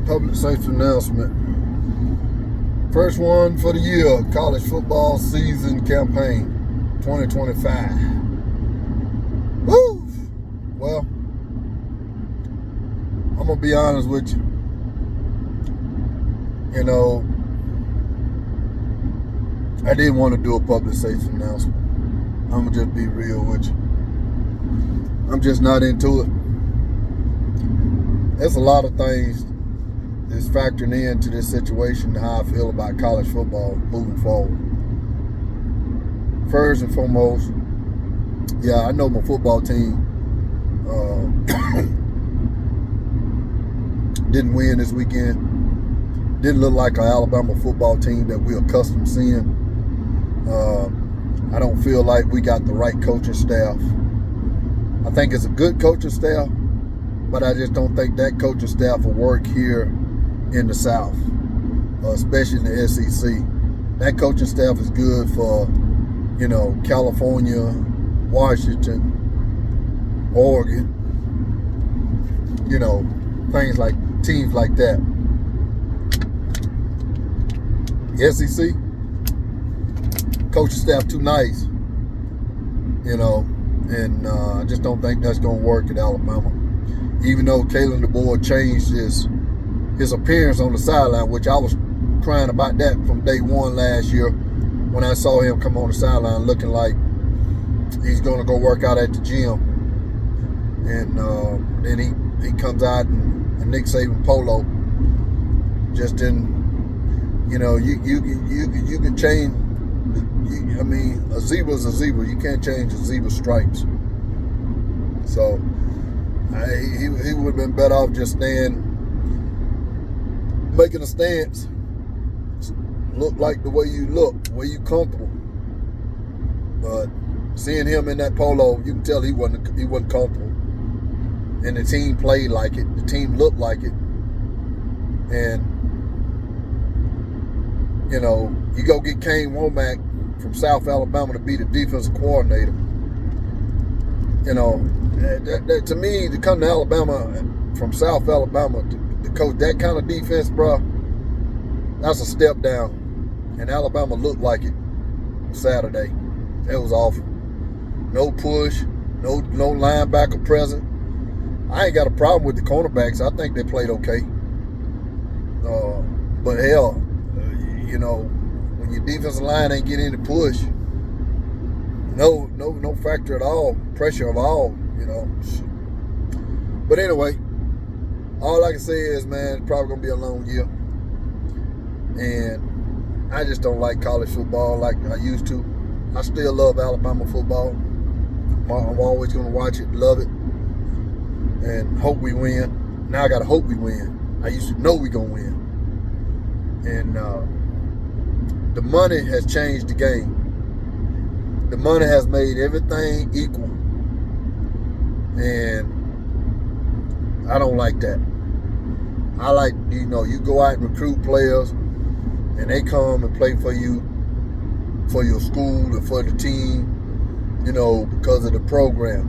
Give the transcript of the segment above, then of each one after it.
Public safety announcement. First one for the year, college football season campaign 2025. Woo! Well, I'm going to be honest with you. You know, I didn't want to do a public safety announcement. I'm going to just be real with you. I'm just not into it. There's a lot of things that's factoring into this situation, how I feel about college football moving forward. First and foremost, I know my football team didn't win this weekend. Didn't look like an Alabama football team that we're accustomed to seeing. I don't feel like we got the right coaching staff. I think it's a good coaching staff, but I just don't think that coaching staff will work here in the South, especially in the SEC. That coaching staff is good for, California, Washington, Oregon, teams like that. The SEC, coaching staff too nice, and I just don't think that's going to work at Alabama. Even though Kalen DeBoer changed his appearance on the sideline, which I was crying about that from day one last year when I saw him come on the sideline looking like he's going to go work out at the gym. And then he comes out and Nick Saban polo just didn't, you can change. A zebra's a zebra. You can't change a zebra's stripes. So he would have been better off just making a stance, look like the way you look, the way you comfortable. But seeing him in that polo, you can tell he wasn't comfortable. And the team played like it. The team looked like it. And you go get Kane Womack from South Alabama to be the defensive coordinator. That to me, to come to Alabama from South Alabama to coach that kind of defense, bro, that's a step down. And Alabama looked like it Saturday. It was awful. No push, no linebacker present. I ain't got a problem with the cornerbacks. I think they played okay. But hell, when your defensive line ain't getting any push, no factor at all, pressure at all, But anyway, all I can say is, man, it's probably going to be a long year. And I just don't like college football like I used to. I still love Alabama football. I'm always going to watch it, love it, and hope we win. Now I got to hope we win. I used to know we're going to win. And the money has changed the game. The money has made everything equal. And I don't like that. I like, you go out and recruit players and they come and play for you, for your school and for the team, because of the program,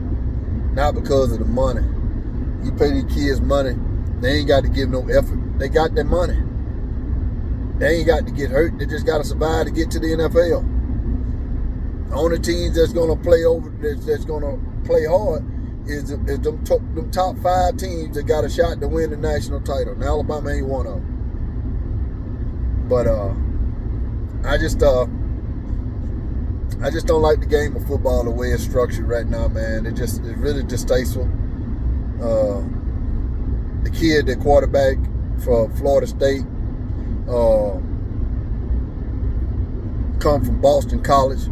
not because of the money. You pay these kids money, they ain't got to give no effort. They got their money. They ain't got to get hurt. They just got to survive to get to the NFL. The only teams that's going to play that's going to play hard is them top 5 teams that got a shot to win the national title. Now, Alabama ain't one of them. But I just don't like the game of football the way it's structured right now, man. It's really distasteful. The kid, the quarterback for Florida State, come from Boston College.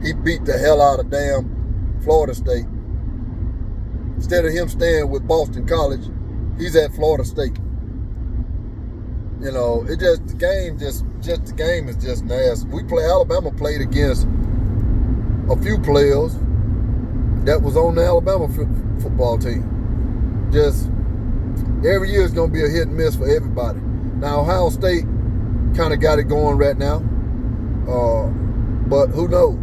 He beat the hell out of damn Florida State. Instead of him staying with Boston College, he's at Florida State. The game is just nasty. Alabama played against a few players that was on the Alabama football team. Just every year is going to be a hit and miss for everybody. Now, Ohio State kind of got it going right now. But who knows?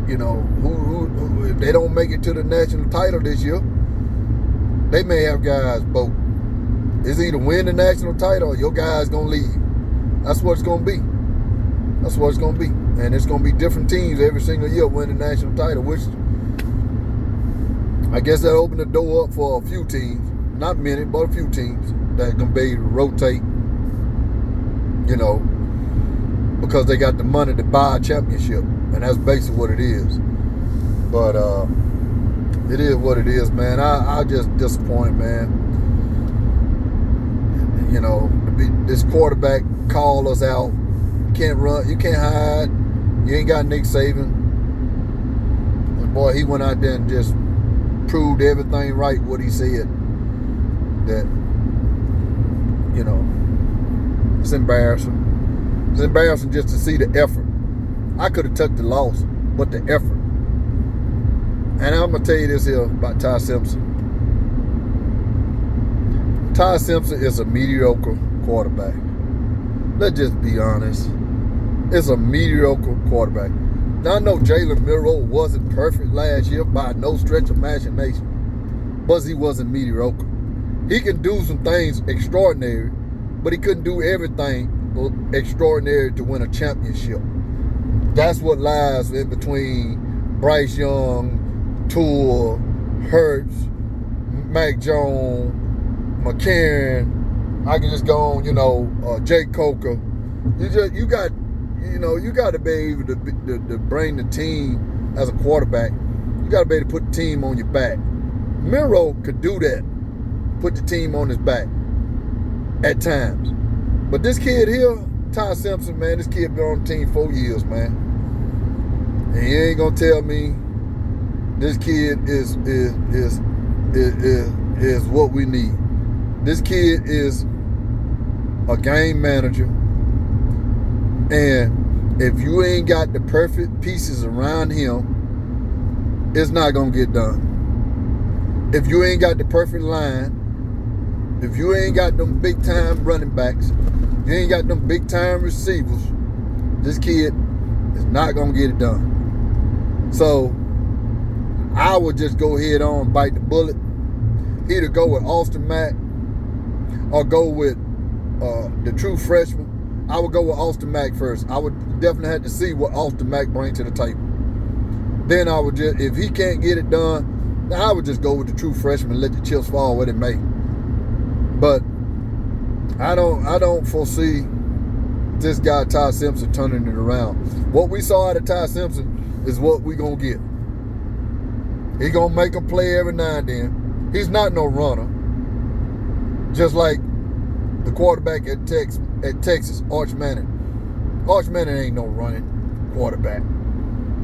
Who if they don't make it to the national title this year, they may have guys both. It's either win the national title or your guy's going to leave. That's what it's going to be. That's what it's going to be. And it's going to be different teams every single year win the national title, which I guess that opened the door up for a few teams. Not many, but a few teams that can be able to rotate, you know, because they got the money to buy a championship. And that's basically what it is. But it is what it is, man. I just disappointed, man. You know, this quarterback called us out. Can't run, you can't hide. You ain't got Nick Saban. And boy, he went out there and just proved everything right what he said. That, you know, it's embarrassing. It's embarrassing just to see the effort. I could have took the loss, but the effort. And I'm gonna tell you this here about Ty Simpson. Ty Simpson is a mediocre quarterback. Let's just be honest. It's a mediocre quarterback. Now, I know Jalen Milroe wasn't perfect last year by no stretch of imagination, but he wasn't mediocre. He can do some things extraordinary, but he couldn't do everything extraordinary to win a championship. That's what lies in between Bryce Young, Tua, Hurts, Mac Jones, McCarron. I can just go on, you know, Jake Coker. You got to be able to bring the team as a quarterback. You got to be able to put the team on your back. Milroe could do that, put the team on his back at times. But this kid here, Ty Simpson, man, this kid been on the team 4 years, man. And he ain't gonna tell me this kid is what we need. This kid is a game manager. And if you ain't got the perfect pieces around him, it's not going to get done. If you ain't got the perfect line, if you ain't got them big-time running backs, you ain't got them big-time receivers, this kid is not going to get it done. So I would just go head on and bite the bullet. Either go with Austin Mack or go with the true freshman. I would go with Austin Mack first. I would definitely have to see what Austin Mack brings to the table. Then I would just, if he can't get it done, then I would just go with the true freshman and let the chips fall where they may. But I don't foresee this guy Ty Simpson turning it around. What we saw out of Ty Simpson is what we gonna get. He gonna make a play every now and then. He's not no runner. Just like the quarterback at Texas, Arch Manning. Arch Manning ain't no running quarterback.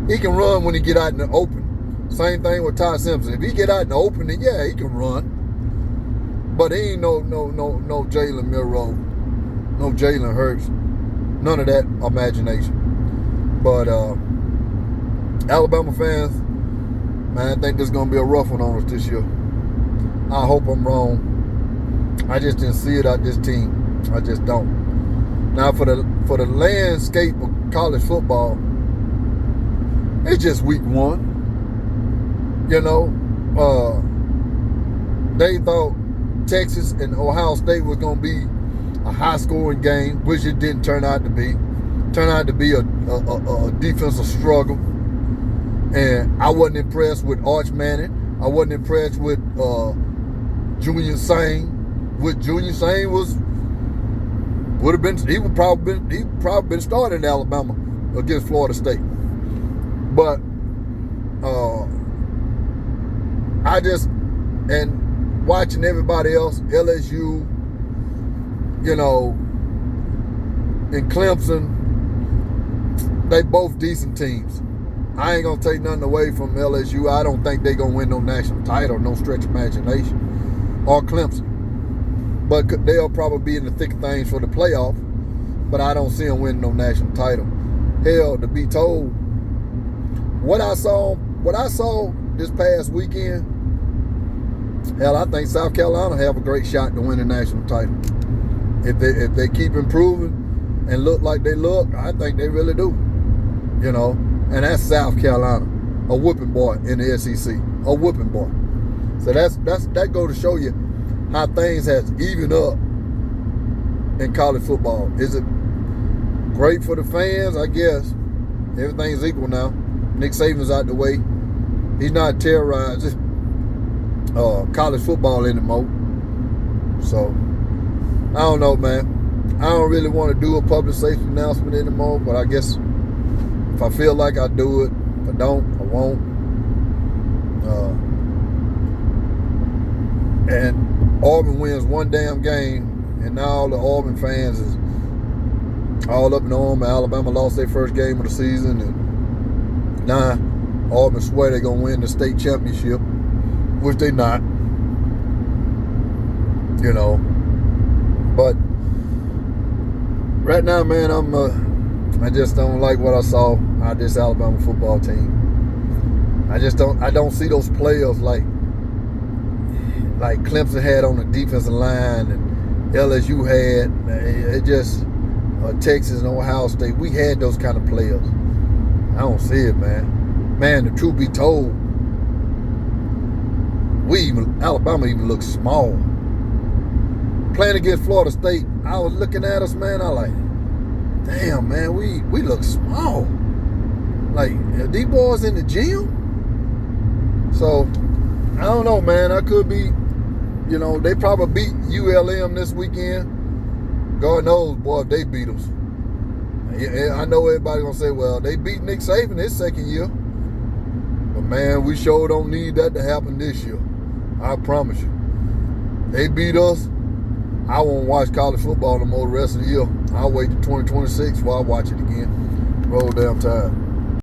He can run when he get out in the open. Same thing with Ty Simpson. If he get out in the open, then yeah, he can run. But he ain't no Jalen Milroe, no Jalen Hurts, none of that imagination. But Alabama fans, man, I think this is gonna be a rough one on us this year. I hope I'm wrong. I just didn't see it out this team. I just don't. Now for the landscape of college football, it's just week 1. You know, they thought Texas and Ohio State was gonna be a high-scoring game, which it didn't turn out to be. Turned out to be a defensive struggle. And I wasn't impressed with Arch Manning. I wasn't impressed with Junior Seau. What Junior Seau he would probably been starting in Alabama against Florida State. But and watching everybody else, LSU, you know, and Clemson, they both decent teams. I ain't gonna take nothing away from LSU. I don't think they gonna win no national title, no stretch of imagination, or Clemson. But they'll probably be in the thick of things for the playoff. But I don't see them winning no national title. Hell, to be told, what I saw this past weekend, hell, I think South Carolina have a great shot to win the national title. If they keep improving and look like they look, I think they really do. You know, and that's South Carolina, a whooping boy in the SEC, a whooping boy. So that go to show you how things has evened up in college football. Is it great for the fans? I guess everything's equal now. Nick Saban's out the way. He's not terrorizing college football anymore. So I don't know, man. I don't really want to do a public safety announcement anymore, but I guess if I feel like I do it, if I don't, I won't. And Auburn wins one damn game, and now all the Auburn fans is all up in arms. Alabama lost their first game of the season, and now Auburn swear they're gonna win the state championship, which they not. You know, but right now, man, I just don't like what I saw out of this Alabama football team. I don't see those players like Clemson had on the defensive line and LSU had. It just Texas and Ohio State. We had those kind of players. I don't see it, man. Man, the truth be told, Alabama even looks small. Playing against Florida State, I was looking at us, man. I like, damn, man, we look small. Like, are these boys in the gym? So, I don't know, man. I could be, you know, they probably beat ULM this weekend. God knows, boy, if they beat us. I know everybody gonna say, well, they beat Nick Saban his second year. But, man, we sure don't need that to happen this year. I promise you. They beat us. I won't watch college football no more the rest of the year. I'll wait to 2026 before I watch it again. Roll damn tide.